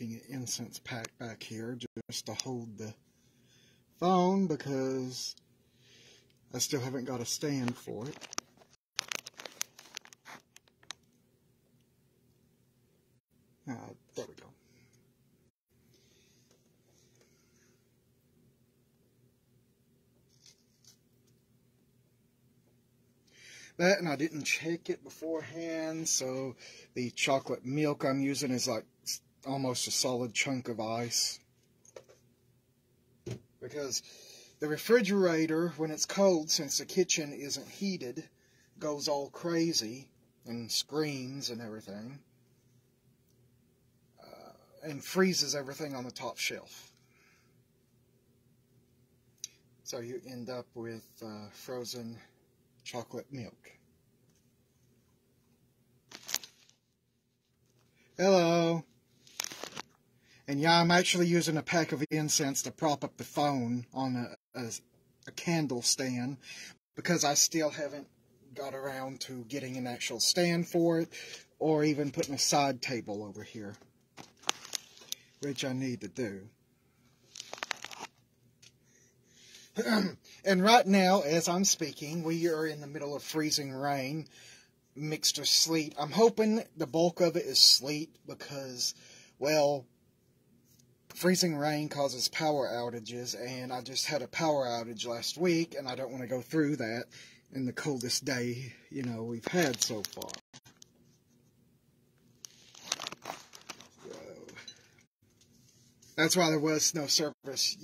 taking an incense pack back here just to hold the phone because I still haven't got a stand for it. There we go. That, and I didn't check it beforehand, so the chocolate milk I'm using is like almost a solid chunk of ice. Because the refrigerator, when it's cold, since the kitchen isn't heated, goes all crazy and screams and everything. And freezes everything on the top shelf. So you end up with frozen chocolate milk. Hello. And yeah, I'm actually using a pack of incense to prop up the phone on a candle stand because I still haven't got around to getting an actual stand for it or even putting a side table over here, which I need to do. And right now, as I'm speaking, we are in the middle of freezing rain mixed with sleet. I'm hoping the bulk of it is sleet because, well, freezing rain causes power outages, and I just had a power outage last week, and I don't want to go through that in the coldest day, you know, we've had so far. That's why there was no service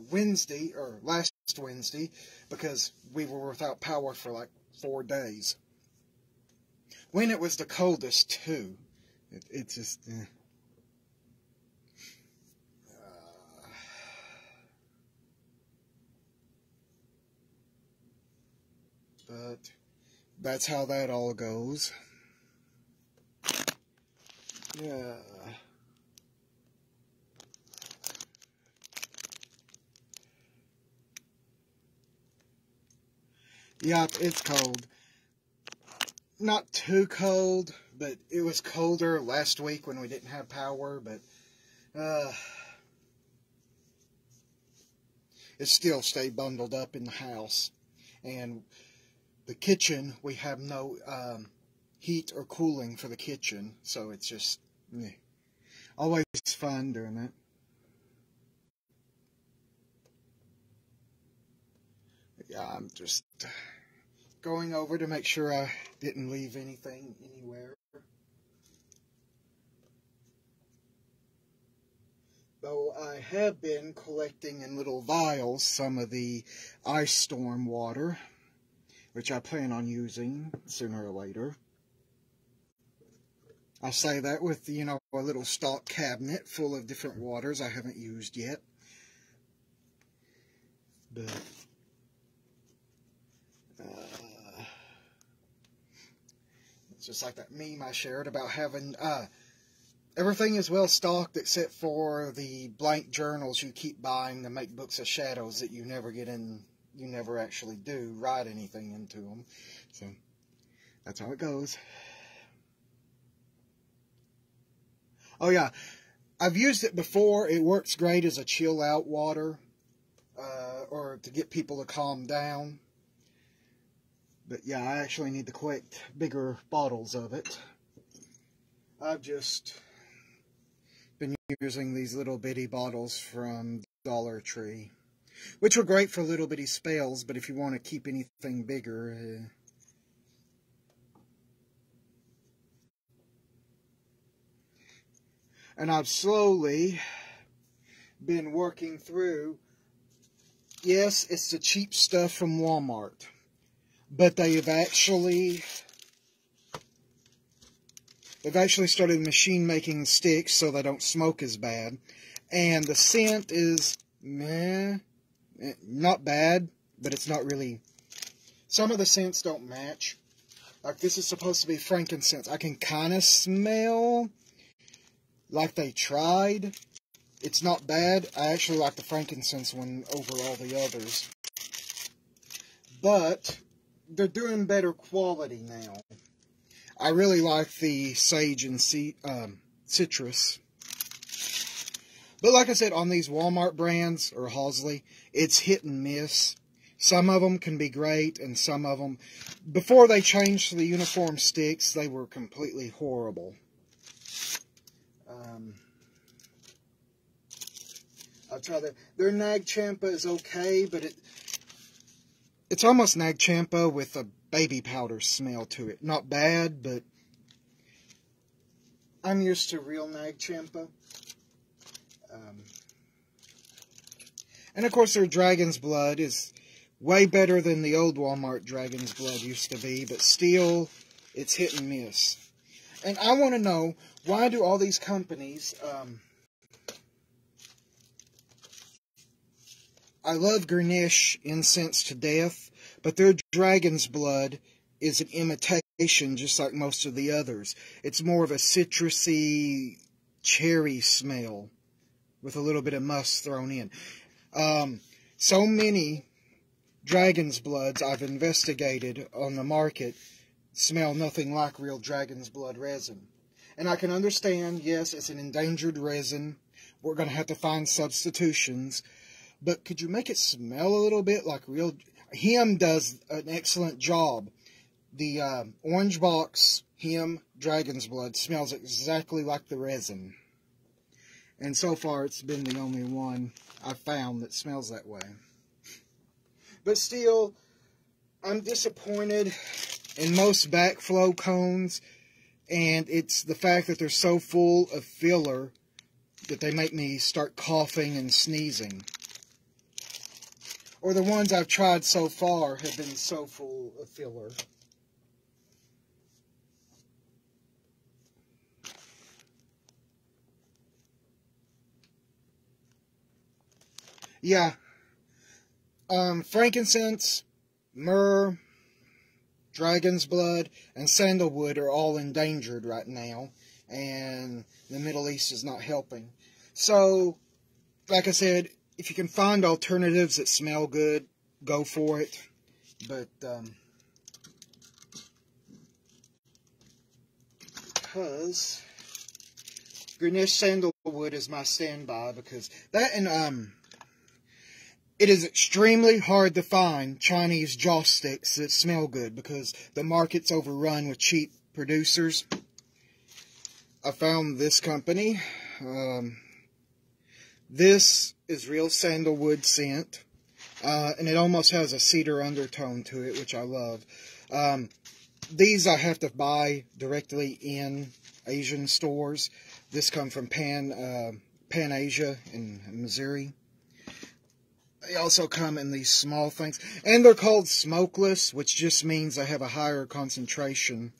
Wednesday, or last Wednesday, because we were without power for like 4 days. When it was the coldest, too. It just... But that's how that all goes. Yeah. Yep, it's cold. Not too cold, but it was colder last week when we didn't have power, but it still stayed bundled up in the house. And the kitchen, we have no heat or cooling for the kitchen, so it's just always fun doing it. Yeah, I'm just going over to make sure I didn't leave anything anywhere. Though I have been collecting in little vials some of the ice storm water, which I plan on using sooner or later. I say that with, you know, a little stock cabinet full of different waters I haven't used yet. But it's just like that meme I shared about having everything is well stocked except for the blank journals you keep buying to make books of shadows that you never get in, you never actually do write anything into them. So that's how it goes. Oh yeah, I've used it before. It works great as a chill out water or to get people to calm down. But yeah, I actually need to collect bigger bottles of it. I've just been using these little bitty bottles from Dollar Tree, which were great for little bitty spells, but if you want to keep anything bigger... And I've slowly been working through... Yes, it's the cheap stuff from Walmart. But they've actually started machine making sticks so they don't smoke as bad. And the scent is not bad, but it's not really... Some of the scents don't match. Like this is supposed to be frankincense. I can kind of smell like they tried. It's not bad. I actually like the frankincense one over all the others. But they're doing better quality now. I really like the sage and citrus. But like I said, on these Walmart brands, or Halsey, it's hit and miss. Some of them can be great, and some of them, before they changed to the uniform sticks, they were completely horrible. I'll try their Nag Champa is okay, but it's almost Nag Champa with a baby powder smell to it. Not bad, but I'm used to real Nag Champa. And of course their Dragon's Blood is way better than the old Walmart Dragon's Blood used to be, but still, it's hit and miss. And I want to know, why do all these companies... I love Greenish incense to death, but their Dragon's Blood is an imitation, just like most of the others. It's more of a citrusy, cherry smell, with a little bit of musk thrown in. So many Dragon's Bloods I've investigated on the market smell nothing like real Dragon's Blood resin. And I can understand, yes, it's an endangered resin. We're going to have to find substitutions. But could you make it smell a little bit like real... Him does an excellent job. The Orange Box Him Dragon's Blood smells exactly like the resin. And so far, it's been the only one I've found that smells that way. But still, I'm disappointed in most backflow cones. And it's the fact that they're so full of filler that they make me start coughing and sneezing. Or the ones I've tried so far have been so full of filler. Yeah. Frankincense, myrrh, Dragon's Blood, and sandalwood are all endangered right now. And the Middle East is not helping. So, like I said, if you can find alternatives that smell good, go for it. But, because Greenish sandalwood is my standby, because that and, it is extremely hard to find Chinese joss sticks that smell good, because the market's overrun with cheap producers. I found this company. This is real sandalwood scent, and it almost has a cedar undertone to it, which I love. These I have to buy directly in Asian stores. This comes from Pan Asia in Missouri. They also come in these small things, and they're called smokeless, which just means they have a higher concentration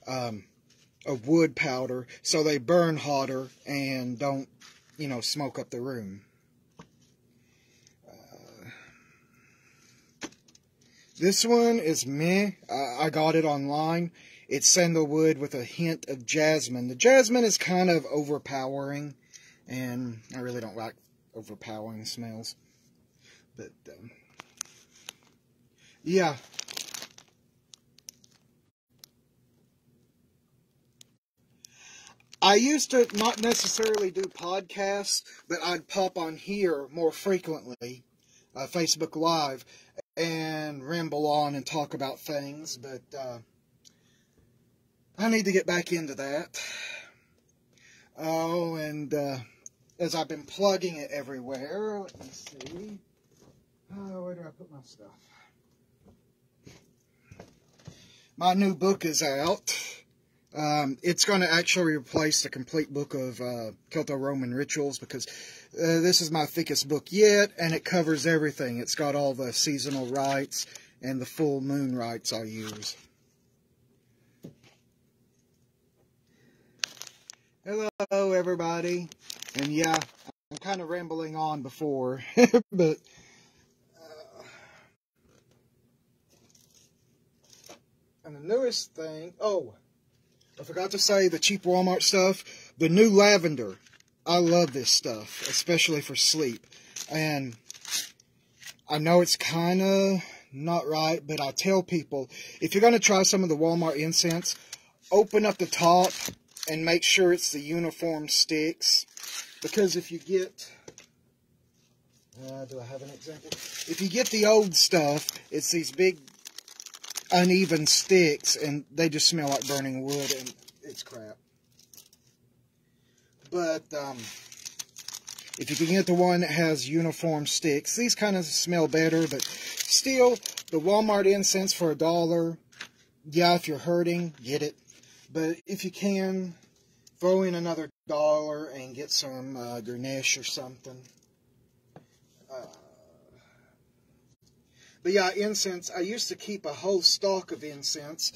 of wood powder, so they burn hotter and don't, you know, smoke up the room. This one is meh. I got it online. It's sandalwood with a hint of jasmine. The jasmine is kind of overpowering, and I really don't like overpowering smells. But, yeah. I used to not necessarily do podcasts, but I'd pop on here more frequently, Facebook Live, and ramble on and talk about things, but I need to get back into that. Oh, and as I've been plugging it everywhere, let me see. Oh, where do I put my stuff? My new book is out. It's going to actually replace the complete book of Celto-Roman rituals, because this is my thickest book yet, and it covers everything. It's got all the seasonal rites and the full moon rites I use. Hello, everybody. And yeah, I'm kind of rambling on before, but... and the newest thing... Oh, I forgot to say the cheap Walmart stuff. The new lavender. I love this stuff, especially for sleep. And I know it's kind of not right, but I tell people, if you're going to try some of the Walmart incense, open up the top and make sure it's the uniform sticks. Because if you get Do I have an example? If you get the old stuff, it's these big uneven sticks, and they just smell like burning wood, and it's crap. But if you can get the one that has uniform sticks, these kind of smell better, but still, the Walmart incense for $1, yeah, if you're hurting, get it. But if you can, throw in another $1 and get some Ganesh or something. But yeah, incense, I used to keep a whole stock of incense.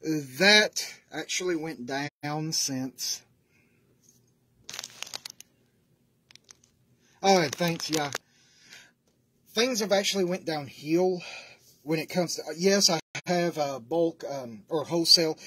That actually went down since... Oh, thanks, yeah. Things have actually went downhill when it comes to... Yes, I have bulk or wholesale.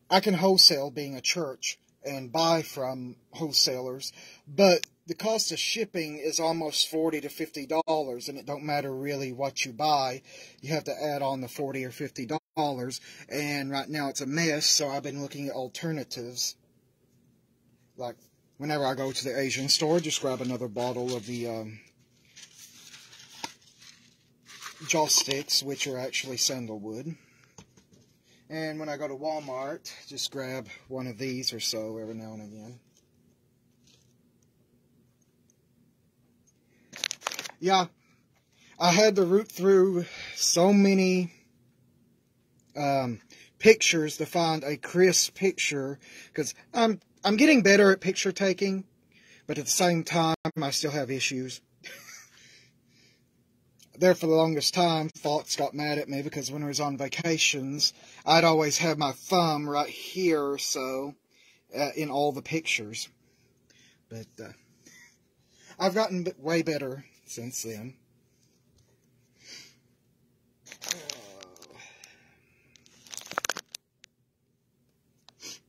I can wholesale, being a church, and buy from wholesalers, but the cost of shipping is almost $40 to $50, and it don't matter really what you buy. You have to add on the $40 or $50, and right now it's a mess, so I've been looking at alternatives. Like, whenever I go to the Asian store, just grab another bottle of the joss sticks, which are actually sandalwood. And when I go to Walmart, just grab one of these or so every now and again. Yeah, I had to root through so many pictures to find a crisp picture, because I'm getting better at picture taking, but at the same time, I still have issues. There for the longest time, Fox got mad at me because when I was on vacations, I'd always have my thumb right here or so in all the pictures. But I've gotten way better since then.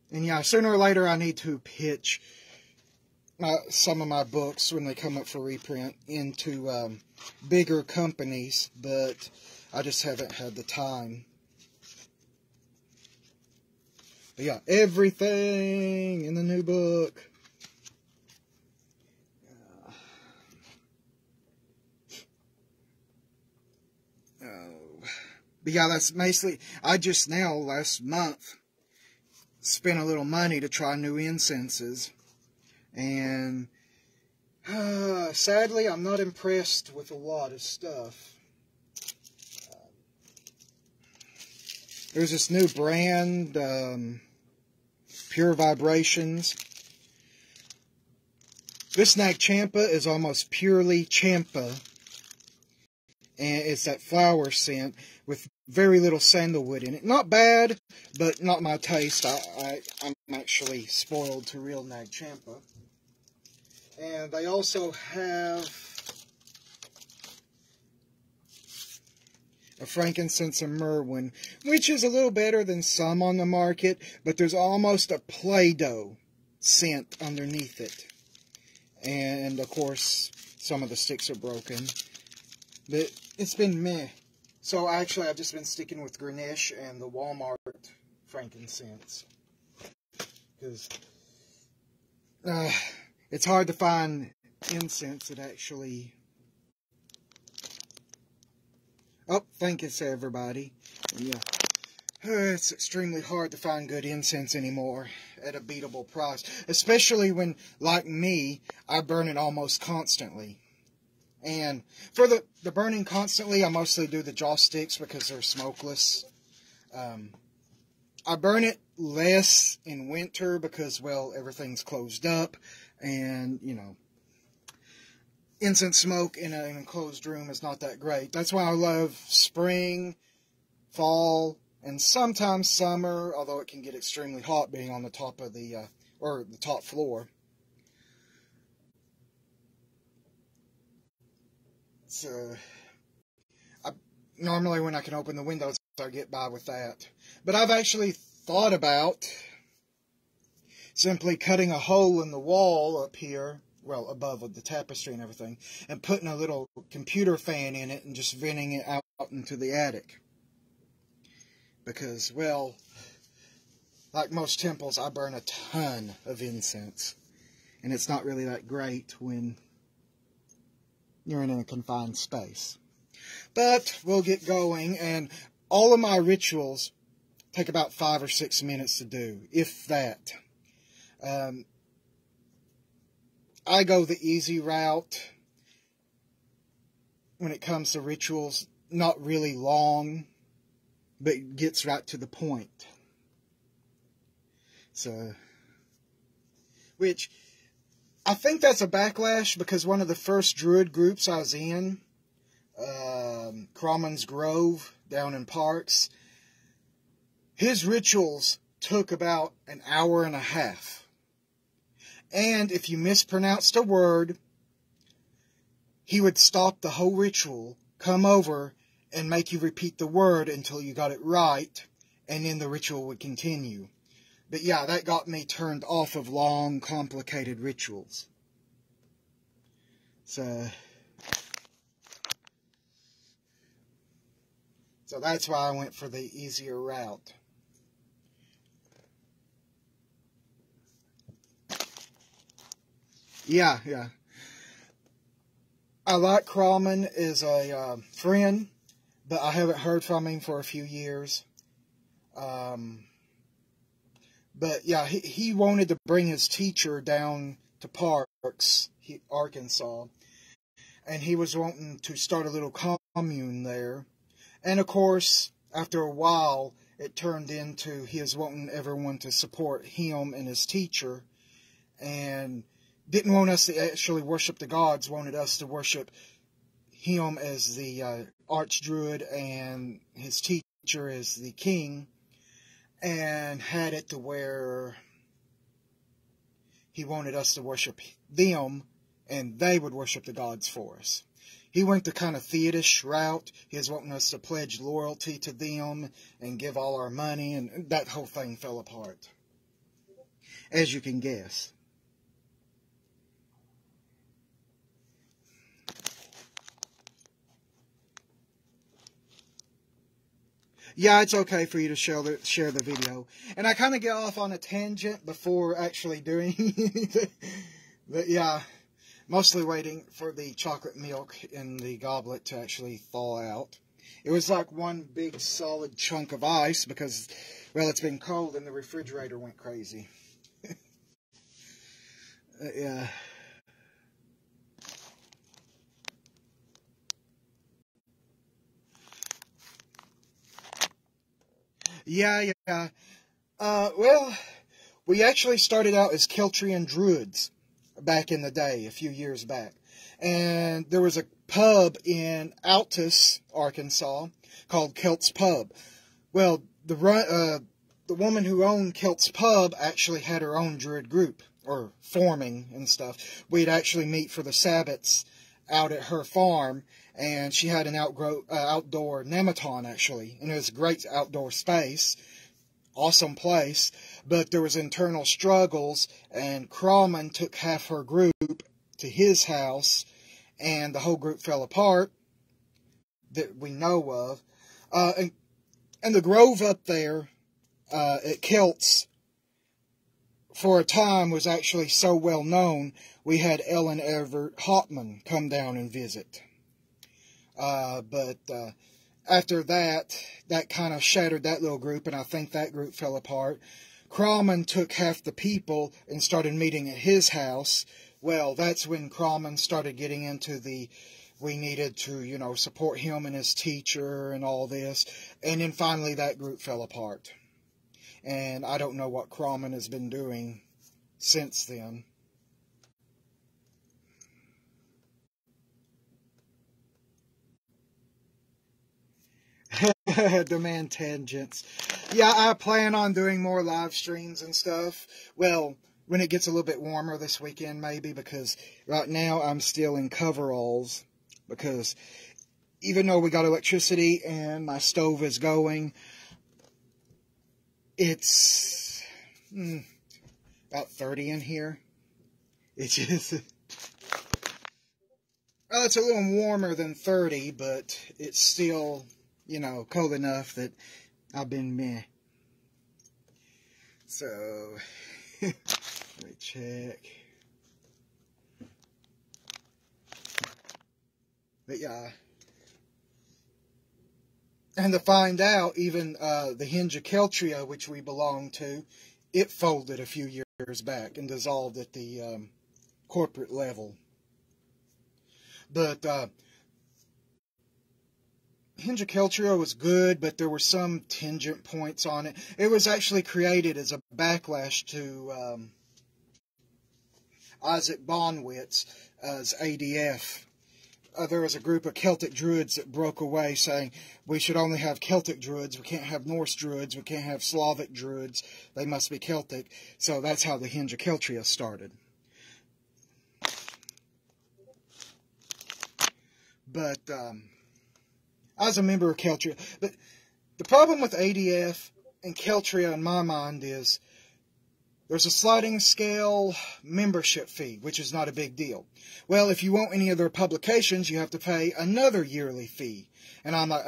And yeah, sooner or later I need to pitch some of my books when they come up for reprint into bigger companies, but I just haven't had the time. But yeah, everything in the new book. But yeah, that's basically, I just now, last month, spent a little money to try new incenses. And sadly, I'm not impressed with a lot of stuff. There's this new brand, Pure Vibrations. This Nag Champa is almost purely Champa. And it's that flower scent with very little sandalwood in it. Not bad, but not my taste. I'm actually spoiled to real Nag Champa. And they also have a frankincense and myrrh, which is a little better than some on the market, but there's almost a Play-Doh scent underneath it. And, of course, some of the sticks are broken. But it's been meh. So, actually, I've just been sticking with Ganesh and the Walmart frankincense. Because it's hard to find incense that actually... Oh, thank you, everybody. And yeah, it's extremely hard to find good incense anymore at a beatable price. Especially when, like me, I burn it almost constantly. And for the burning constantly, I mostly do the joss sticks because they're smokeless. I burn it less in winter because, well, everything's closed up. And, you know, incense smoke in an enclosed room is not that great. That's why I love spring, fall, and sometimes summer, although it can get extremely hot being on the top of the, or the top floor. So, normally when I can open the windows, I get by with that. But I've actually thought about simply cutting a hole in the wall up here, well, above the tapestry and everything, and putting a little computer fan in it and just venting it out into the attic. Because, well, like most temples, I burn a ton of incense. And it's not really that great when you're in a confined space. But we'll get going, and all of my rituals take about 5 or 6 minutes to do, if that. I go the easy route when it comes to rituals, not really long, but gets right to the point. So, which, I think that's a backlash, because one of the first Druid groups I was in, Cromman's Grove, down in Parks, his rituals took about an hour and a half. And if you mispronounced a word, he would stop the whole ritual, come over, and make you repeat the word until you got it right, and then the ritual would continue. But yeah, that got me turned off of long, complicated rituals. So that's why I went for the easier route. Yeah. I like Cromman as a friend, but I haven't heard from him for a few years. But yeah, he wanted to bring his teacher down to Parks, Arkansas, and he was wanting to start a little commune there. And of course, after a while, it turned into he was wanting everyone to support him and his teacher, and didn't want us to actually worship the gods, wanted us to worship him as the archdruid and his teacher as the king, and had it to where he wanted us to worship them, and they would worship the gods for us. He went the kind of theatish route. He was wanting us to pledge loyalty to them and give all our money, and that whole thing fell apart, as you can guess. Yeah, it's okay for you to share the video. And I kind of get off on a tangent before actually doing it. But yeah, mostly waiting for the chocolate milk in the goblet to actually thaw out. It was like one big solid chunk of ice because, well, it's been cold and the refrigerator went crazy. Yeah. Yeah. Well, we actually started out as Celtrian Druids back in the day, a few years back. And there was a pub in Altus, Arkansas, called Celt's Pub. Well, the woman who owned Celt's Pub actually had her own Druid group, or forming and stuff. We'd actually meet for the Sabbats out at her farm, and she had an outdoor nematon, actually, and it was a great outdoor space. Awesome place, but there was internal struggles, and Cromman took half her group to his house, and the whole group fell apart that we know of. And the grove up there at Celt's, for a time, was actually so well known, we had Ellen Everett Hopman come down and visit. But after that kind of shattered that little group, and I think that group fell apart. Cromman took half the people and started meeting at his house. Well, that's when Cromman started getting into we needed to, support him and his teacher and all this. And then finally that group fell apart. And I don't know what Cromman has been doing since then. Demand tangents. Yeah, I plan on doing more live streams and stuff. Well, when it gets a little bit warmer this weekend, maybe, because right now I'm still in coveralls. Because even though we got electricity and my stove is going, it's about 30 in here. It's just... Well, it's a little warmer than 30, but it's still... cold enough that I've been meh. So, let me check. But yeah. And to find out, even the Hinge which we belong to, it folded a few years back and dissolved at the corporate level. But Hinge was good, but there were some tangent points on it. It was actually created as a backlash to Isaac Bonwitz as ADF. There was a group of Celtic Druids that broke away saying we should only have Celtic Druids, we can't have Norse Druids, we can't have Slavic Druids, they must be Celtic. So that's how the Hinge started. But I was a member of Celtria. But the problem with ADF and Celtria in my mind is there's a sliding scale membership fee, which is not a big deal. Well, if you want any of their publications, you have to pay another yearly fee. And I'm like,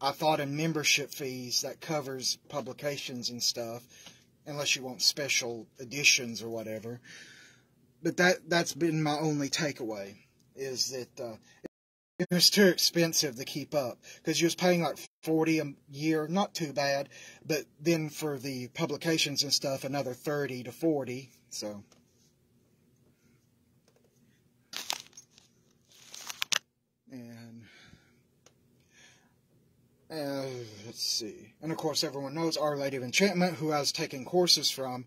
I thought in membership fees that covers publications and stuff, unless you want special editions or whatever. But that's been my only takeaway, is that it was too expensive to keep up, because you was paying like $40 a year, not too bad, but then for the publications and stuff, another $30 to $40. So, and let's see, and of course everyone knows Our Lady of Enchantment, who I was taking courses from.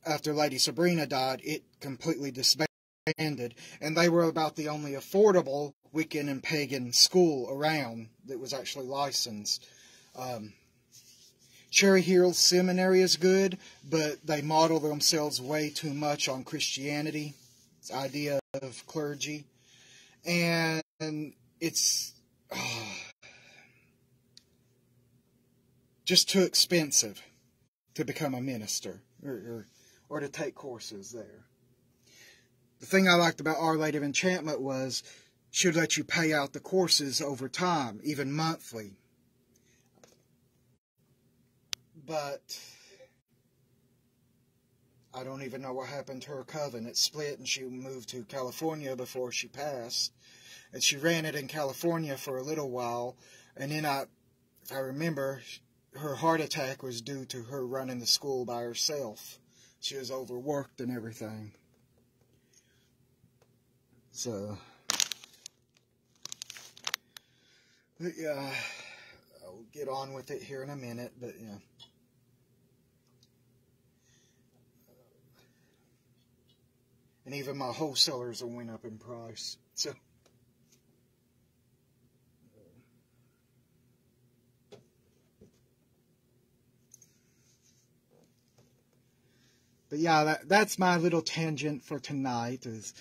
After Lady Sabrina died, it completely disbanded, and they were about the only affordable Wiccan and pagan school around that was actually licensed. Cherry Hill Seminary is good, but they model themselves way too much on Christianity, its idea of clergy, and it's just too expensive to become a minister or to take courses there. The thing I liked about Our Lady of Enchantment was she would let you pay out the courses over time, even monthly. But I don't even know what happened to her coven. It split and she moved to California before she passed. And she ran it in California for a little while. And then if I remember, her heart attack was due to her running the school by herself. She was overworked and everything. So, but yeah, I'll get on with it here in a minute, but yeah. And even my wholesalers went up in price. So, but yeah, that's my little tangent for tonight. Is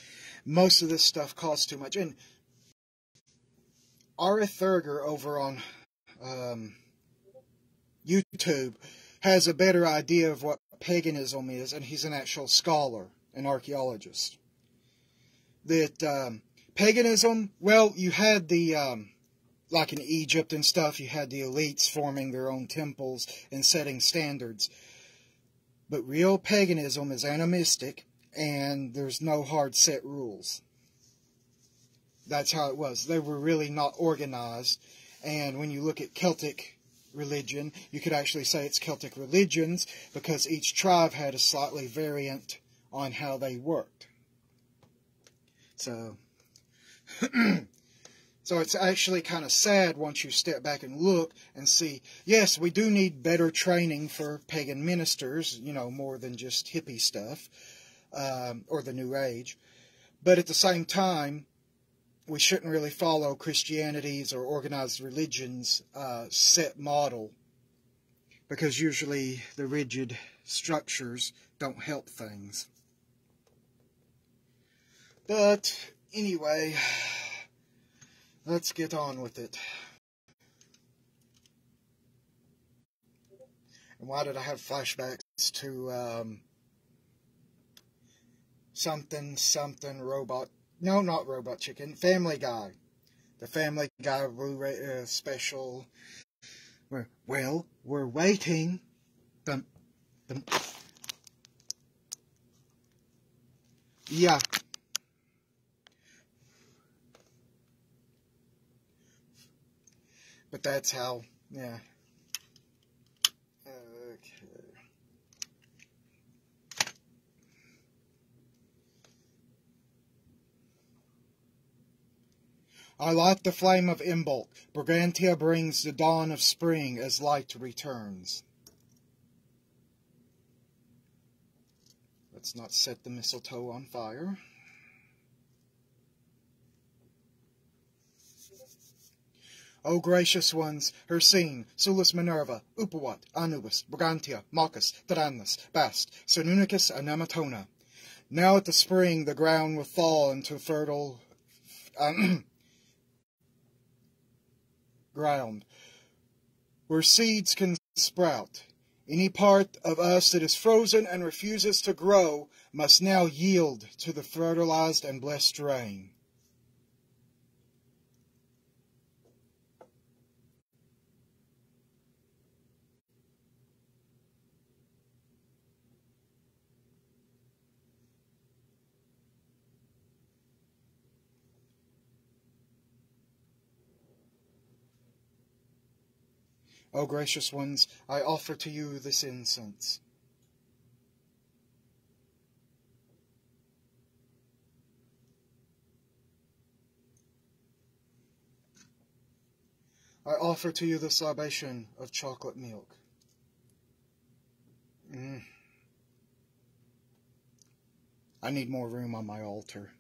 most of this stuff costs too much. And Ara Thurger over on YouTube has a better idea of what paganism is, and he's an actual scholar, an archaeologist. That paganism, well, you had the, like in Egypt and stuff, you had the elites forming their own temples and setting standards. But real paganism is animistic, and there's no hard set rules. That's how it was. They were really not organized. And when you look at Celtic religion, you could actually say it's Celtic religions, because each tribe had a slightly variant on how they worked. So, so it's actually kind of sad once you step back and look and see, yes, we do need better training for pagan ministers, you know, more than just hippie stuff, or the New Age. But at the same time, we shouldn't really follow Christianity's or organized religion's set model, because usually the rigid structures don't help things. But anyway, let's get on with it. And why did I have flashbacks to something robot? No, not Robot Chicken. Family Guy. The Family Guy Blu-ray special. Well, we're waiting. Dum, dum. Yeah. But that's how, yeah. Okay. I light the flame of Imbolic. Brigantia brings the dawn of spring as light returns. Let's not set the mistletoe on fire. O gracious ones, Hercine, Sulis Minerva, Upawat, Anubis, Brigantia, Machus, Tyrannus, Bast, Cernunicus, and Amatona. Now at the spring the ground will thaw into fertile ground, where seeds can sprout. Any part of us that is frozen and refuses to grow must now yield to the fertilized and blessed rain. O gracious ones, I offer to you this incense. I offer to you this libation of chocolate milk. I need more room on my altar,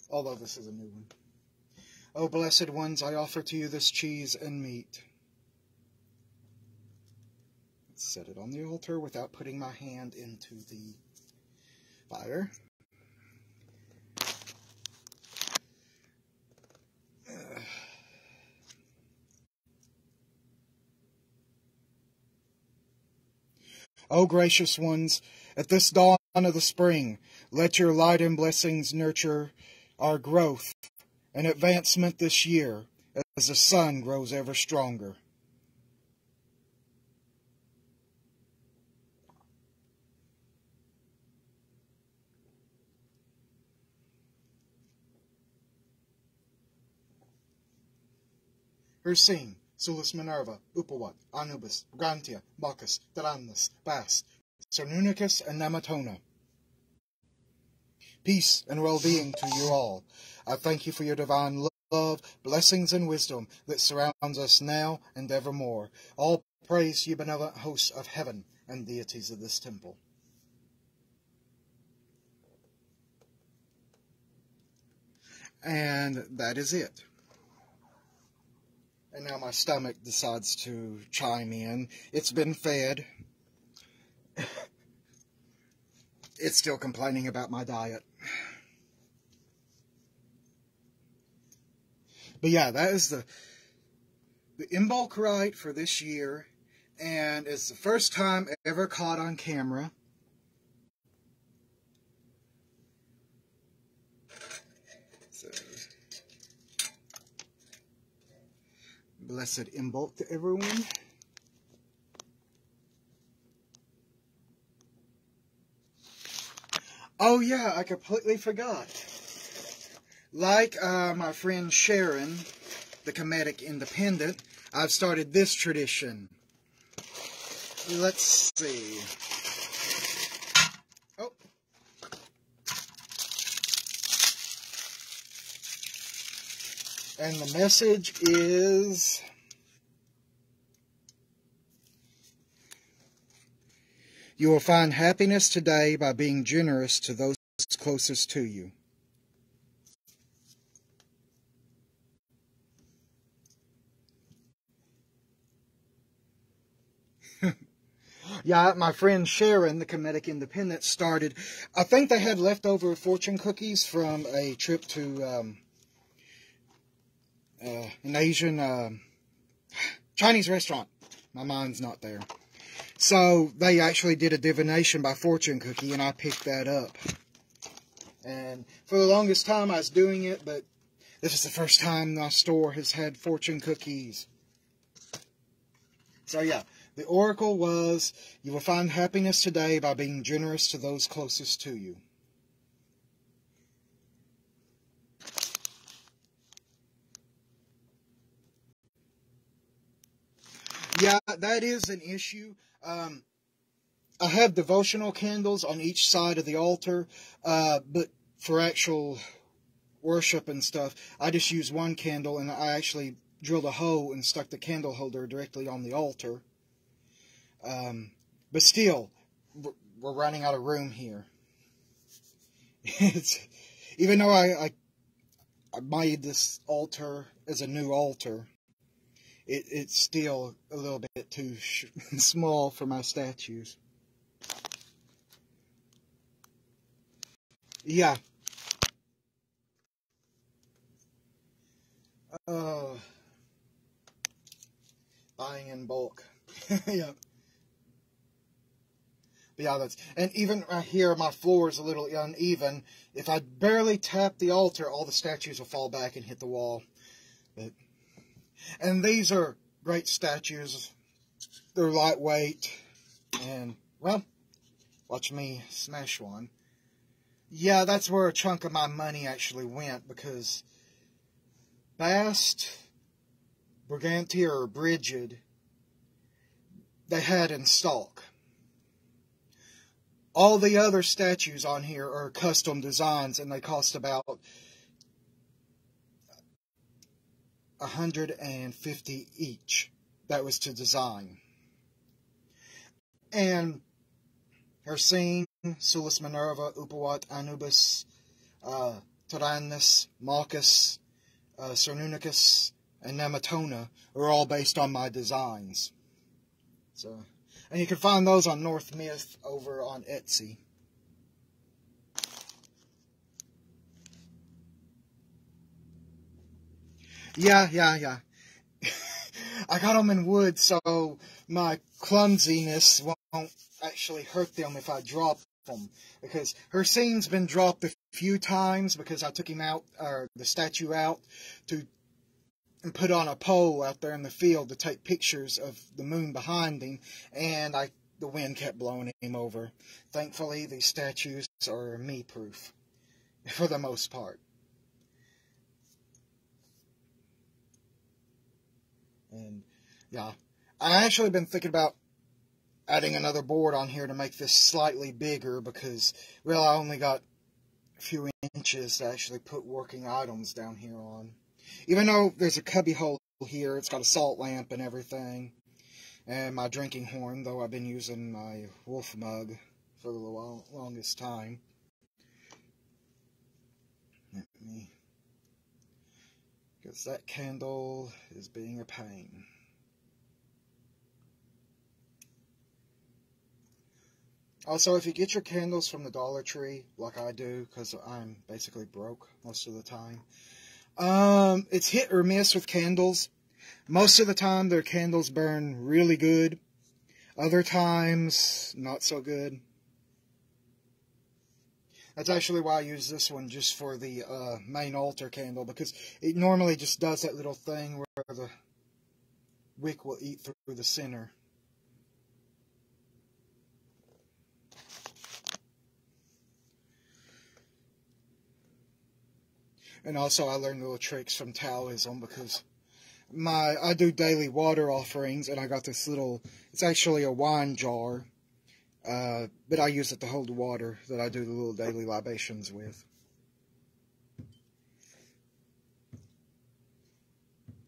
although this is a new one. O blessed ones, I offer to you this cheese and meat. Let's set it on the altar without putting my hand into the fire. O gracious ones, at this dawn of the spring, let your light and blessings nurture our growth and advancement this year as the sun grows ever stronger. Hercine, Sulis Minerva, Upawat, Anubis, Brigantia, Machus, Tyrannus, Bast, Cernunicus, and Amatona. Peace and well-being to you all. I thank you for your divine love, blessings, and wisdom that surrounds us now and evermore. All praise you benevolent hosts of heaven and deities of this temple. And that is it. And now my stomach decides to chime in. It's been fed. It's still complaining about my diet. But yeah, that is the Imbolic rite for this year. And it's the first time ever caught on camera. So, blessed Imbolic to everyone. Oh yeah, I completely forgot. Like my friend Sharon, the Comedic Independent, I've started this tradition. Let's see. Oh. And the message is, you will find happiness today by being generous to those closest to you. Yeah, my friend Sharon, the Comedic Independent, started, I think they had leftover fortune cookies from a trip to an Asian Chinese restaurant. My mind's not there. So they actually did a divination by fortune cookie, and I picked that up. And for the longest time I was doing it, but this is the first time my store has had fortune cookies. So yeah, the oracle was, you will find happiness today by being generous to those closest to you. Yeah, that is an issue. I have devotional candles on each side of the altar, but for actual worship and stuff, I just use one candle, and I actually drilled a hole and stuck the candle holder directly on the altar. But still, we're running out of room here. Even though I made this altar as a new altar, it's still a little bit too small for my statues. Yeah. Buying in bulk. Yeah. But yeah, and even right here, my floor is a little uneven. If I barely tap the altar, all the statues will fall back and hit the wall. And these are great statues. They're lightweight. And, well, watch me smash one. Yeah, that's where a chunk of my money actually went, because Bast, Brigantia, or Brigid, they had in stock. All the other statues on here are custom designs, and they cost about $150 each. That was to design. And Hercene, Sulis Minerva, Upawat, Anubis, Tyrannus, Malchus, Cernunnicus, and Nematona are all based on my designs. So, and you can find those on North Myth over on Etsy. Yeah. I got them in wood, so my clumsiness won't actually hurt them if I drop them. Because Hercene's been dropped a few times because I took him out, or the statue out, and put on a pole out there in the field to take pictures of the moon behind him, and the wind kept blowing him over. Thankfully, these statues are me-proof, for the most part. And, yeah, I actually been thinking about adding another board on here to make this slightly bigger, because, well, I only got a few inches to actually put working items down here on. Even though there's a cubby hole here, it's got a salt lamp and everything. And my drinking horn, though I've been using my wolf mug for the longest time. Because that candle is being a pain. Also, if you get your candles from the Dollar Tree, like I do, because I'm basically broke most of the time, it's hit or miss with candles. Most of the time, their candles burn really good. Other times, not so good. That's actually why I use this one just for the main altar candle, because it normally just does that little thing where the wick will eat through the center. And also I learned little tricks from Taoism, because I do daily water offerings, and I got this little, it's actually a wine jar, but I use it to hold the water that I do the little daily libations with.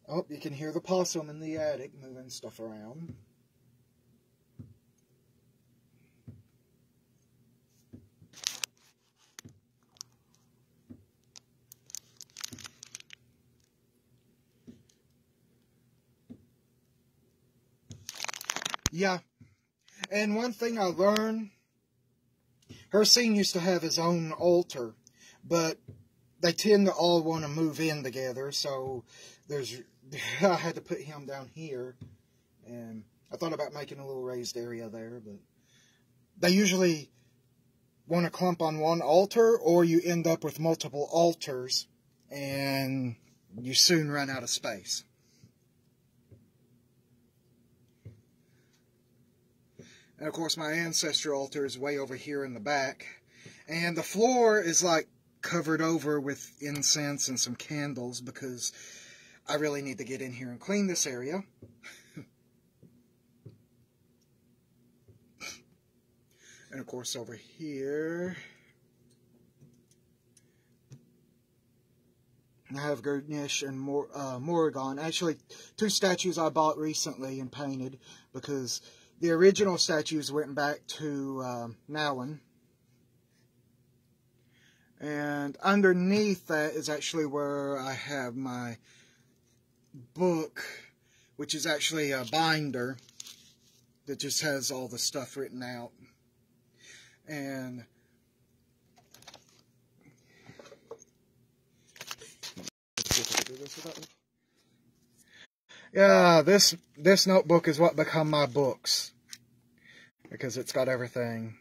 Oh, you can hear the possum in the attic moving stuff around. Yeah, and one thing I learned, Hercene used to have his own altar, but they tend to all want to move in together, so I had to put him down here, and I thought about making a little raised area there, but they usually want to clump on one altar, or you end up with multiple altars, and you soon run out of space. And of course, my ancestor altar is way over here in the back, and the floor is like covered over with incense and some candles, because I really need to get in here and clean this area. And of course over here, I have Gurnish and Morrigan. Actually, two statues I bought recently and painted, because the original statues went back to Nauen. And underneath that is actually where I have my book, which is actually a binder that just has all the stuff written out. And yeah, this notebook is what become my books, because it's got everything.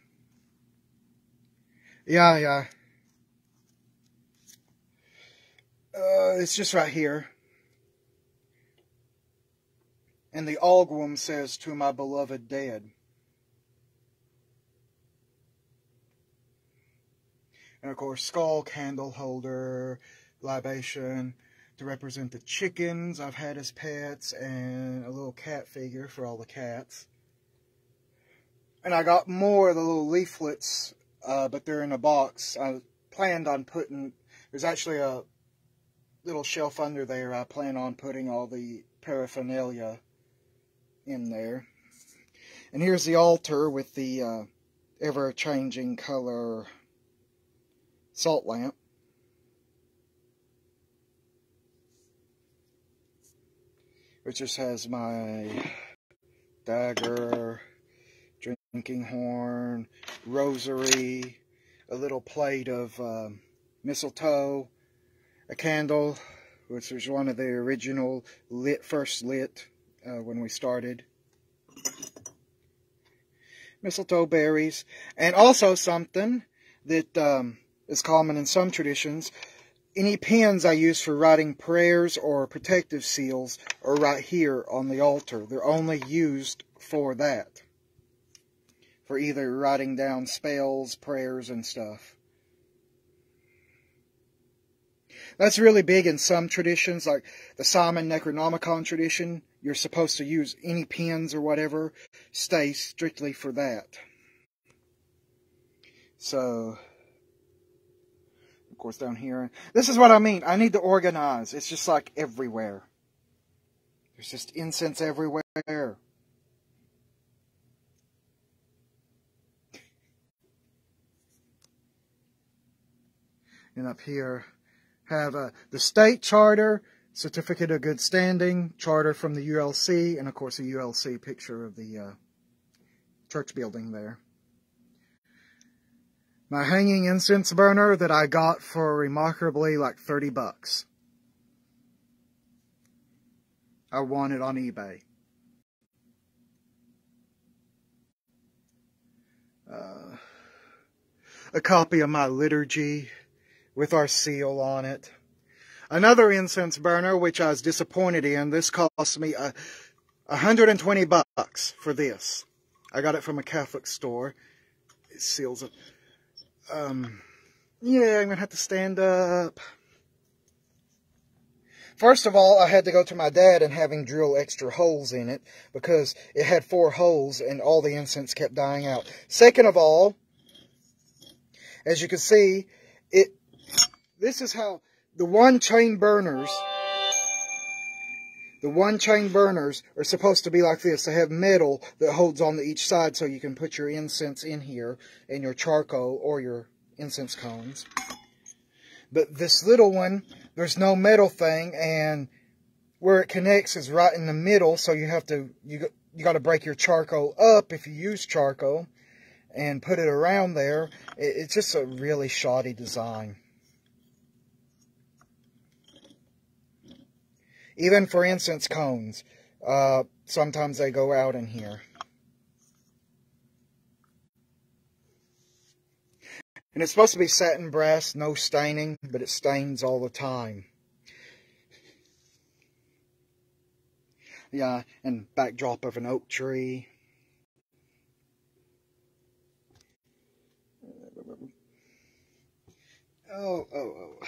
Yeah. It's just right here. And the Algum says, "To my beloved dead." And of course, skull, candle holder, libation, to represent the chickens I've had as pets, and a little cat figure for all the cats. And I got more of the little leaflets, but they're in a box. I planned on putting, there's actually a little shelf under there. I plan on putting all the paraphernalia in there. And here's the altar with the ever-changing color salt lamp. Which just has my dagger, drinking horn, rosary, a little plate of mistletoe, a candle, which was one of the original first lit when we started. Mistletoe berries, and also something that is common in some traditions. Any pens I use for writing prayers or protective seals are right here on the altar. They're only used for that. For either writing down spells, prayers, and stuff. That's really big in some traditions, like the Simon Necronomicon tradition. You're supposed to use any pens or whatever, stay strictly for that. So, of course, down here, this is what I mean. I need to organize. It's just like everywhere. There's just incense everywhere. And up here, have the state charter, certificate of good standing, charter from the ULC, and of course a ULC picture of the church building there. My hanging incense burner that I got for remarkably like $30. I won it on eBay. A copy of my liturgy with our seal on it. Another incense burner, which I was disappointed in. This cost me $120 for this. I got it from a Catholic store. It seals it. Yeah, I'm going to have to stand up. First of all, I had to go to my dad and have him drill extra holes in it, because it had 4 holes and all the incense kept dying out. Second of all, as you can see, this is how the one chain burners are supposed to be like this. They have metal that holds on to each side so you can put your incense in here and your charcoal or your incense cones. But this little one, there's no metal thing, and where it connects is right in the middle, so you got to break your charcoal up if you use charcoal and put it around there. It's just a really shoddy design. Even for incense cones, sometimes they go out in here. And it's supposed to be satin brass, no staining, but it stains all the time. Yeah, and backdrop of an oak tree. Oh.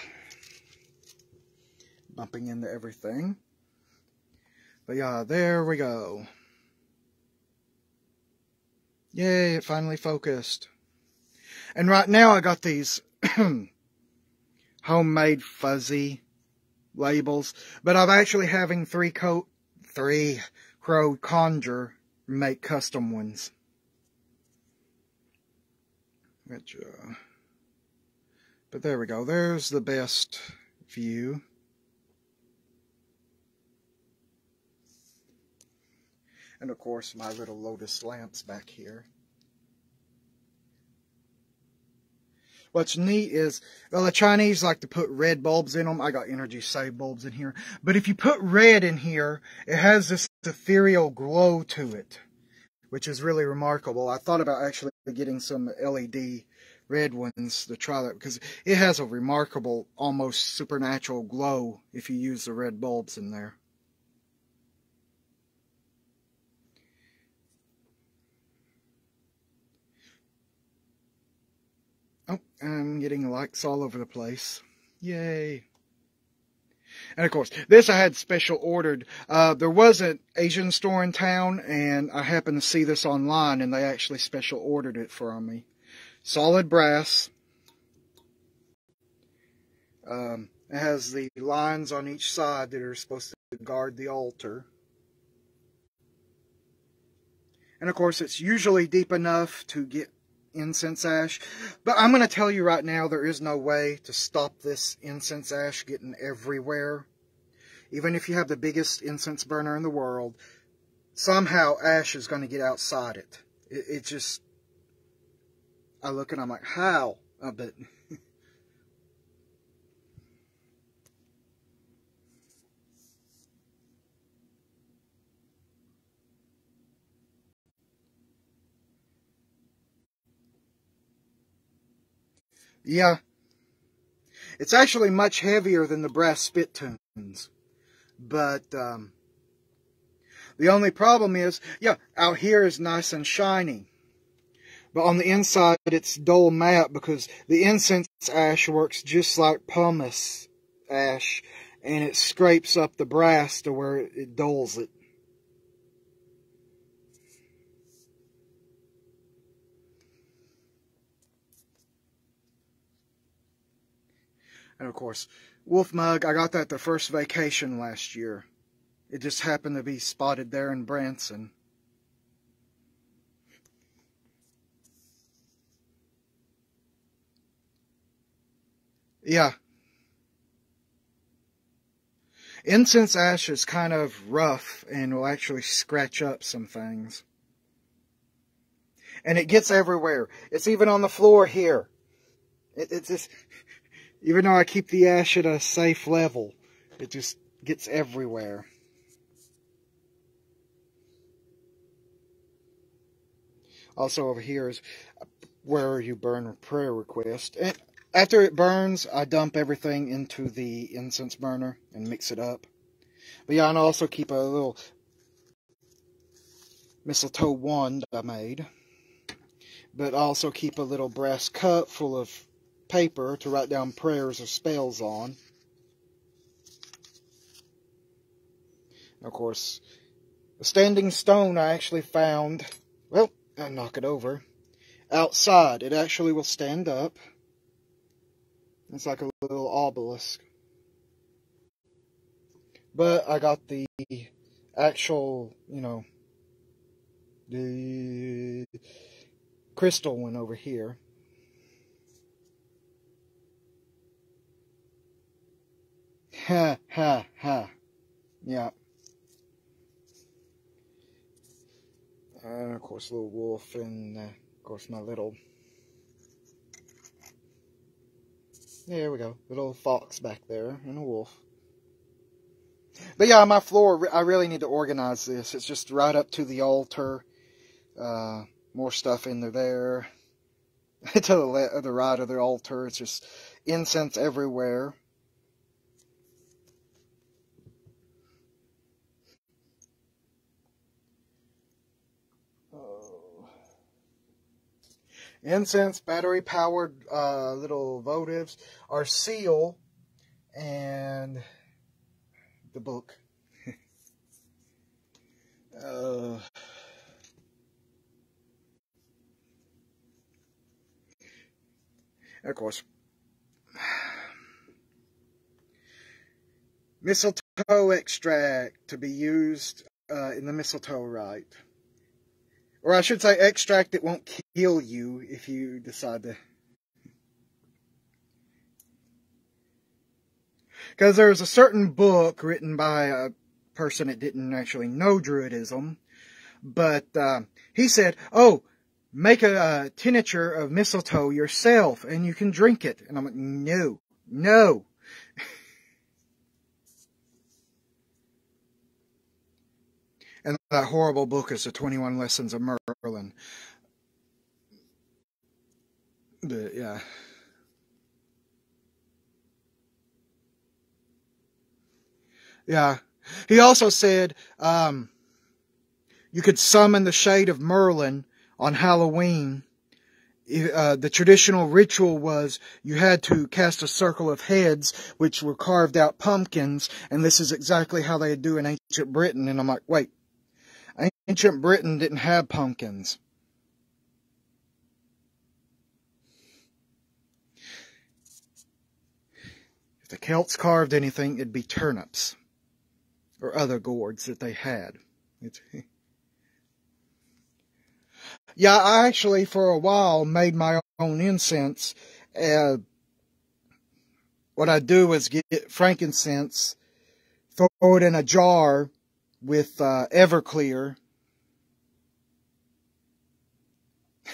Bumping into everything. But yeah, there we go. Yay, it finally focused. And right now I got these homemade fuzzy labels, but I'm actually having three Crow Conjure make custom ones. Which, but there we go. There's the best view. And of course, my little Lotus lamps back here. What's neat is, well, the Chinese like to put red bulbs in them. I got energy save bulbs in here. But if you put red in here, it has this ethereal glow to it, which is really remarkable. I thought about actually getting some LED red ones to try that, because it has a remarkable, almost supernatural glow if you use the red bulbs in there. Oh, I'm getting lights all over the place. Yay. And of course, this I had special ordered. There was an Asian store in town, and I happened to see this online, and they actually special ordered it for me. Solid brass. It has the lines on each side that are supposed to guard the altar. And of course, it's usually deep enough to get incense ash. But I'm going to tell you right now, there is no way to stop this incense ash getting everywhere. Even if you have the biggest incense burner in the world, somehow ash is going to get outside it. It just... I look and I'm like, how? But... yeah. It's actually much heavier than the brass spittoons. But, the only problem is, yeah, out here is nice and shiny. But on the inside, it's dull matte, because the incense ash works just like pumice ash, and it scrapes up the brass to where it dulls it. And of course, wolf mug, I got that the first vacation last year. It just happened to be spotted there in Branson. Yeah. Incense ash is kind of rough and will actually scratch up some things. And it gets everywhere. It's even on the floor here. It's just... Even though I keep the ash at a safe level, it just gets everywhere. Also over here is where you burn a prayer request. And after it burns, I dump everything into the incense burner and mix it up. But yeah, and I also keep a little mistletoe wand I made. But I also keep a little brass cup full of paper to write down prayers or spells on. And of course, a standing stone I actually found, well, I knock it over, outside. It actually will stand up. It's like a little obelisk. But I got the actual, the crystal one over here. Ha, ha, ha. Yeah. And of course, little wolf, and of course, my little... There we go. Little fox back there, and a wolf. But yeah, my floor, I really need to organize this. It's just right up to the altar. More stuff in there. To the right of the altar, it's just incense everywhere. Incense, battery-powered little votives, our seal, and the book. Of course, mistletoe extract to be used in the mistletoe rite. Or I should say extract that won't kill you if you decide to. Because there's a certain book written by a person that didn't actually know Druidism. But he said, oh, make a tincture of mistletoe yourself and you can drink it. And I'm like, no, no. And that horrible book is the 21 Lessons of Merlin. But, yeah. Yeah. He also said you could summon the shade of Merlin on Halloween. The traditional ritual was you had to cast a circle of heads, which were carved out pumpkins, and this is exactly how they do in ancient Britain. And I'm like, wait, ancient Britain didn't have pumpkins. If the Celts carved anything, it'd be turnips or other gourds that they had. Yeah, I actually, for a while, made my own incense. What I do is get frankincense, throw it in a jar with Everclear.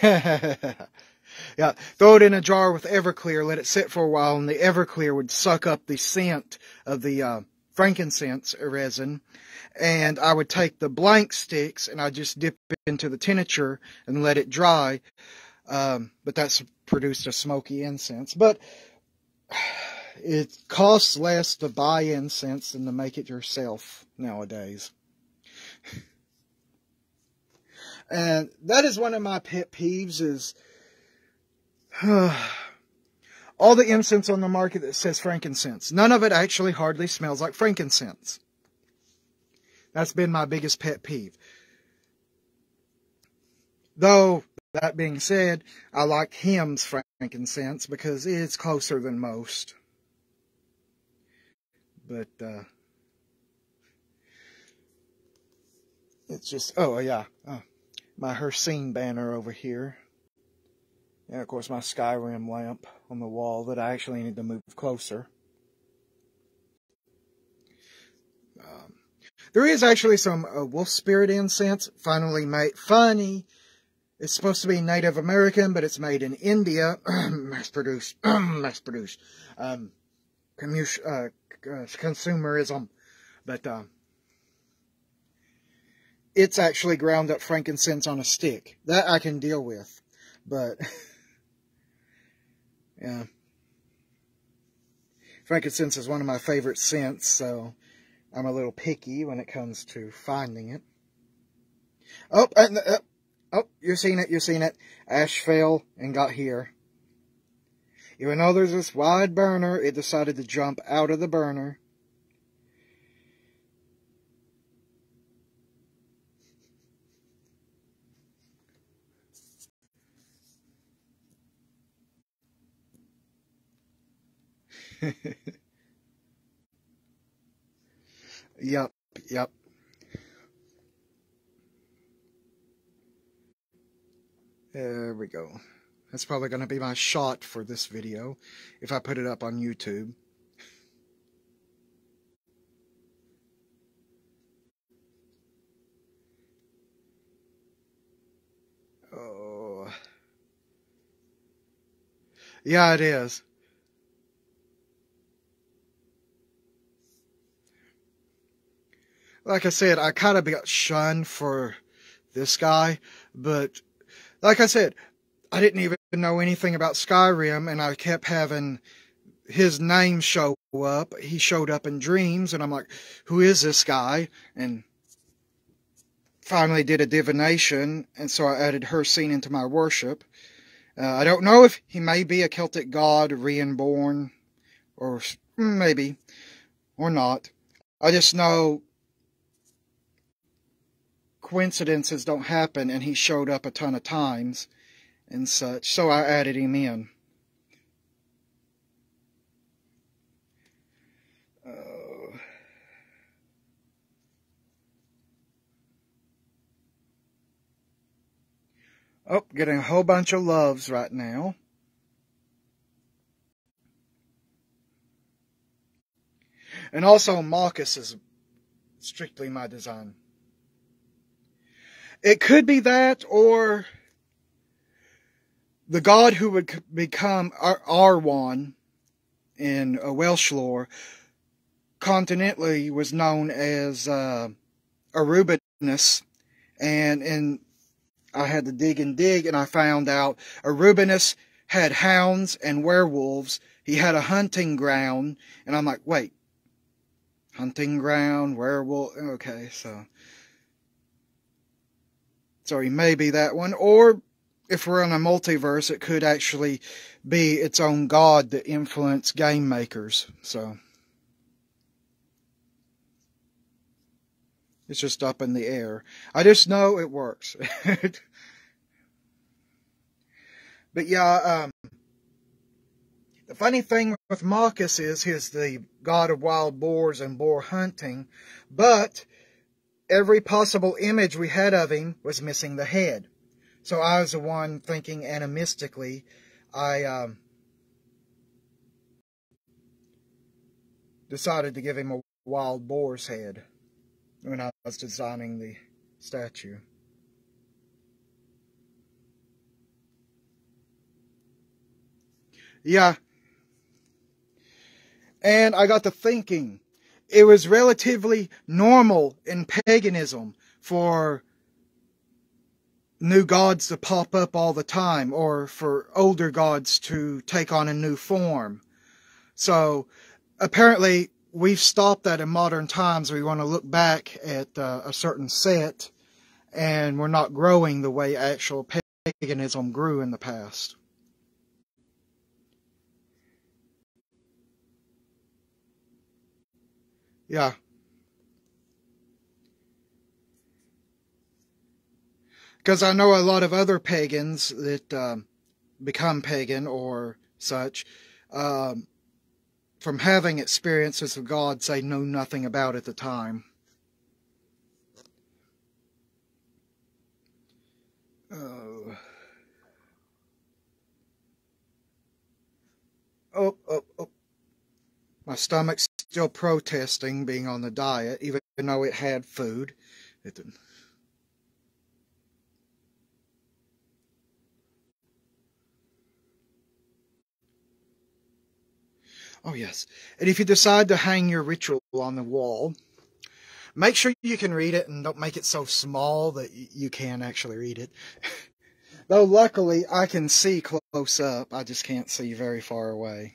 Yeah, throw it in a jar with Everclear, let it sit for a while, and the Everclear would suck up the scent of the frankincense resin. And I would take the blank sticks and I'd just dip it into the tincture and let it dry. But that's produced a smoky incense. But it costs less to buy incense than to make it yourself nowadays. And that is one of my pet peeves is all the incense on the market that says frankincense. None of it actually hardly smells like frankincense. That's been my biggest pet peeve. Though, that being said, I like Hymn's frankincense because it's closer than most. But, it's just, oh yeah, my Hercene banner over here. And of course my Skyrim lamp on the wall that I actually need to move closer. There is actually some wolf spirit incense finally made. Funny, it's supposed to be Native American, but it's made in India. Mass-produced. Consumerism. But it's actually ground up frankincense on a stick. That I can deal with. But, yeah. Frankincense is one of my favorite scents, so I'm a little picky when it comes to finding it. Oh, you've seen it. Ash fell and got here. Even though there's this wide burner, it decided to jump out of the burner. Yep. There we go. That's probably going to be my shot for this video if I put it up on YouTube. Oh. Yeah, it is. Like I said, I kind of got shunned for this guy, but like I said, I didn't even know anything about Skyrim, and I kept having his name show up. He showed up in dreams, and I'm like, who is this guy? And finally did a divination, and so I added Hercene into my worship. I don't know if he may be a Celtic god reborn, or maybe, or not. I just know coincidences don't happen, and he showed up a ton of times and such, so I added him in. Oh, getting a whole bunch of loves right now. And also, Marcus is strictly my design. It could be that, or the god who would become Arwan in Welsh lore, continentally was known as Arubinus, and I had to dig, and I found out Arubinus had hounds and werewolves. He had a hunting ground, and I'm like, wait, hunting ground, werewolf, okay, so he may be that one, or if we're in a multiverse, it could actually be its own god that influenced game makers, so it's just up in the air. I just know it works. But yeah, the funny thing with Marcus is he's the god of wild boars and boar hunting, but every possible image we had of him was missing the head. So I was the one thinking animistically. I decided to give him a wild boar's head when I was designing the statue. Yeah. And I got to thinking, it was relatively normal in paganism for new gods to pop up all the time, or for older gods to take on a new form. So apparently we've stopped that in modern times. We want to look back at a certain set, and we're not growing the way actual paganism grew in the past. Yeah. Because I know a lot of other pagans that become pagan or such, from having experiences with gods they know nothing about at the time. Oh. Oh. My stomach's still protesting being on the diet, even though it had food. It didn't. Oh, yes. And if you decide to hang your ritual on the wall, make sure you can read it, and don't make it so small that you can't actually read it. Though luckily I can see close up, I just can't see very far away.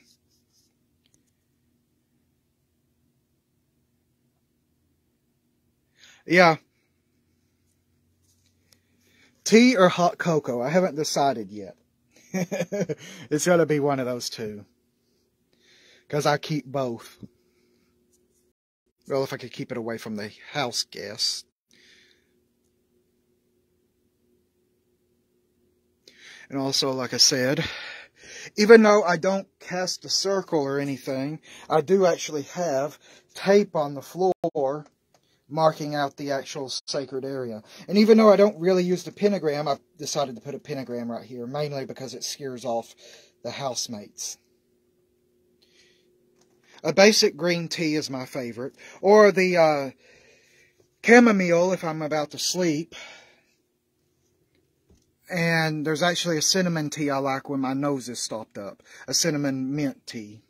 Yeah. Tea or hot cocoa? I haven't decided yet. It's got to be one of those two. Because I keep both. Well, if I could keep it away from the house guests. And also, like I said, even though I don't cast a circle or anything, I do actually have tape on the floor marking out the actual sacred area. And even though I don't really use the pentagram, I've decided to put a pentagram right here, mainly because it scares off the housemates. A basic green tea is my favorite, or the chamomile if I'm about to sleep. And there's actually a cinnamon tea I like when my nose is stopped up. A cinnamon mint tea.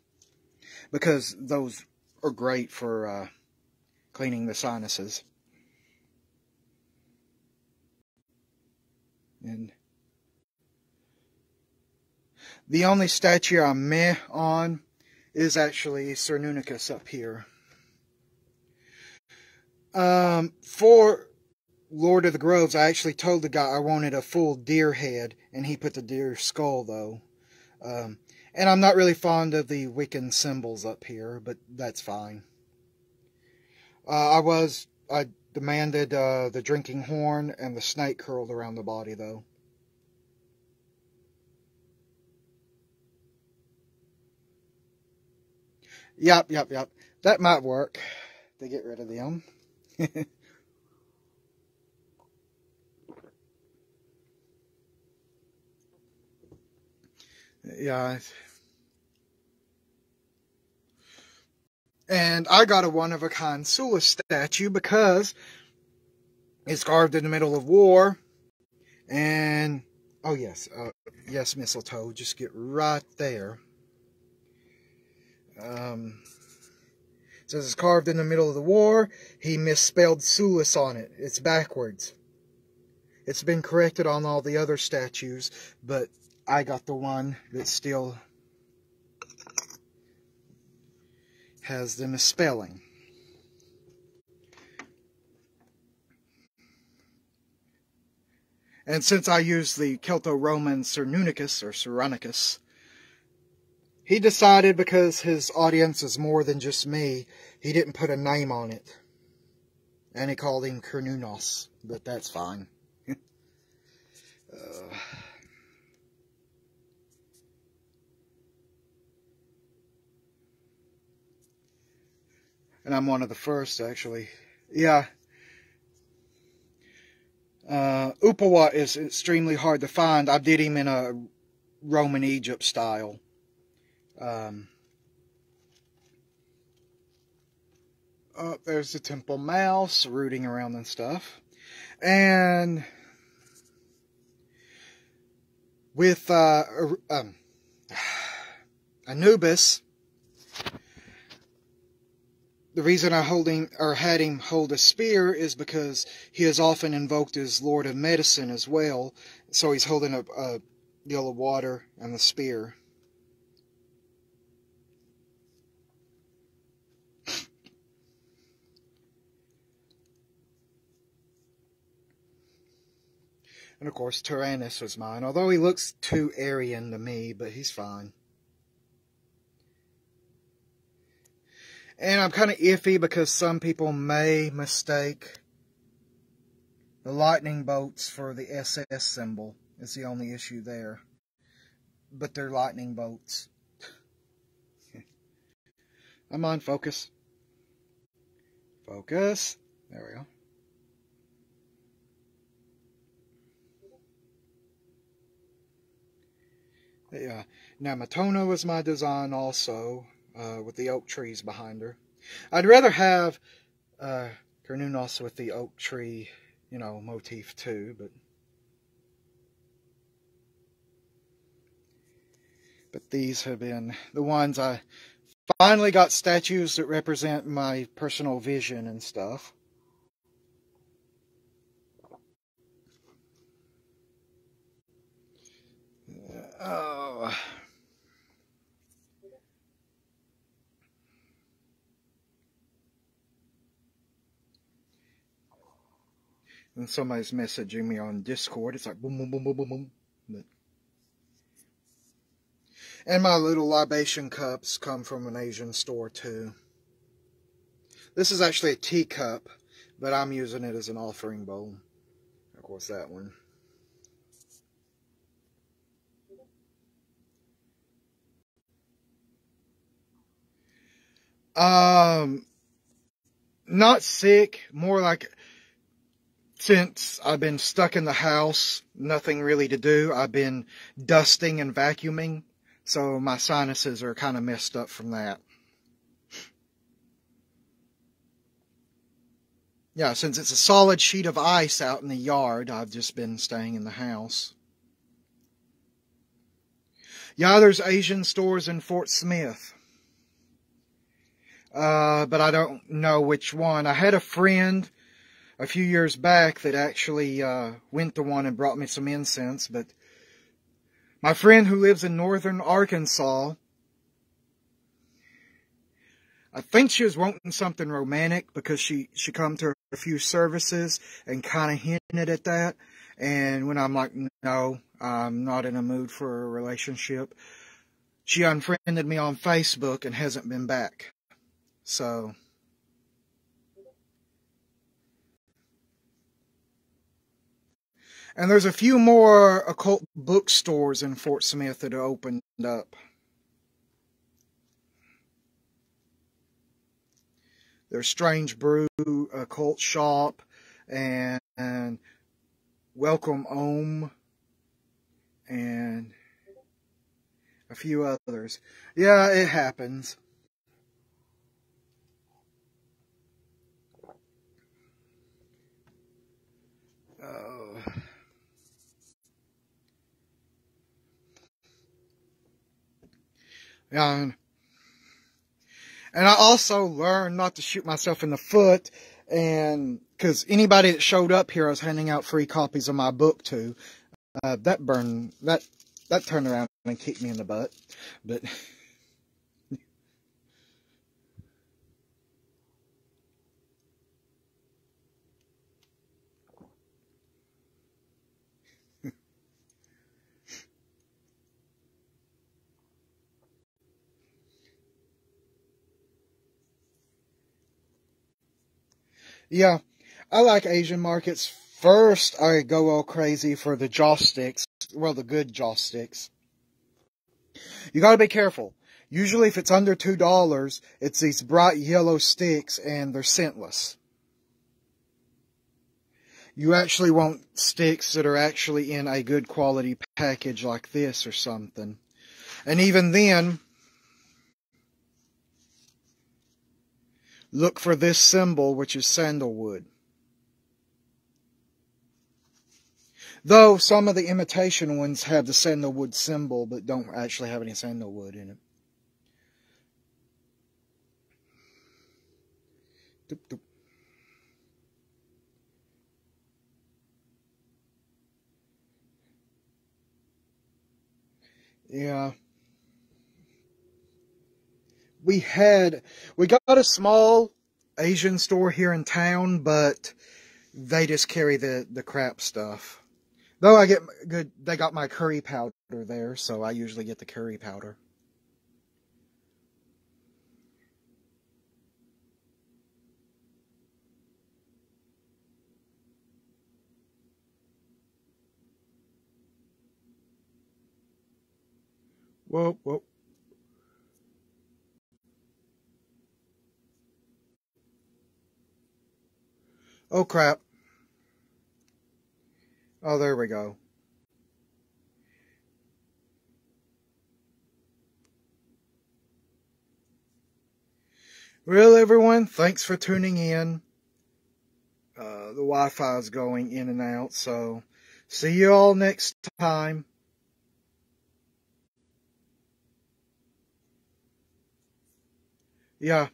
Because those are great for cleaning the sinuses. And the only statue I'm meh on is actually Cernunnicus up here. For Lord of the Groves, I actually told the guy I wanted a full deer head, and he put the deer skull, though. And I'm not really fond of the Wiccan symbols up here, but that's fine. I demanded the drinking horn and the snake curled around the body, though. Yep. That might work to get rid of them. Yeah. And I got a one-of-a-kind Sula statue because it's carved in the middle of war. And, oh yes, yes, mistletoe, just get right there. Says it's carved in the middle of the war. He misspelled Sulis on it. It's backwards. It's been corrected on all the other statues, but I got the one that still has the misspelling. And since I used the Celto-Roman Cernunicus or Cyronicus, he decided, because his audience is more than just me, he didn't put a name on it. And he called him Cernunos, but that's fine. And I'm one of the first, actually. Yeah. Upawa is extremely hard to find. I did him in a Roman Egypt style. Oh, there's the temple mouse rooting around and stuff. And with Anubis, the reason I had him hold a spear is because he is often invoked as Lord of Medicine as well. So he's holding a deal of water and the spear. And of course, Tyrannus was mine, although he looks too Aryan to me, but he's fine. And I'm kind of iffy because some people may mistake the lightning bolts for the SS symbol. It's the only issue there. But they're lightning bolts. I'm on focus. Focus. There we go. Yeah. Now, Matona was my design also, with the oak trees behind her. I'd rather have Cernunos with the oak tree, motif too, but these have been the ones I finally got statues that represent my personal vision and stuff. Oh. And somebody's messaging me on Discord. It's like boom, boom, boom, boom, boom, boom. But... And my little libation cups come from an Asian store too. This is actually a teacup, but I'm using it as an offering bowl. Of course, that one. Not sick, more like since I've been stuck in the house, nothing really to do. I've been dusting and vacuuming, so my sinuses are kind of messed up from that. Yeah, since it's a solid sheet of ice out in the yard, I've just been staying in the house. Yeah, there's Asian stores in Fort Smith. But I don't know which one. I had a friend a few years back that actually went to one and brought me some incense, but my friend who lives in northern Arkansas, I think she was wanting something romantic because she come to a few services and kind of hinted at that. And when I'm like, no, I'm not in a mood for a relationship, she unfriended me on Facebook and hasn't been back. So, and there's a few more occult bookstores in Fort Smith that are opened up. There's Strange Brew, Occult Shop, and Welcome Om, and a few others. Yeah, it happens. Oh. Yeah, and I also learned not to shoot myself in the foot, and because anybody that showed up here, I was handing out free copies of my book to. That turned around and kicked me in the butt. But yeah, I like Asian markets. First, I go all crazy for the jaw sticks. Well, the good jaw sticks. You gotta be careful. Usually if it's under $2, it's these bright yellow sticks and they're scentless. You actually want sticks that are actually in a good quality package like this or something. And even then, look for this symbol, which is sandalwood. Though some of the imitation ones have the sandalwood symbol, but don't actually have any sandalwood in it. Doop, doop. Yeah. We got a small Asian store here in town, but they just carry the crap stuff. Though they got my curry powder there, so I usually get the curry powder. Whoa, whoa. Oh, crap. Oh, there we go. Well, everyone, thanks for tuning in. The Wi-Fi is going in and out, so see you all next time. Yeah.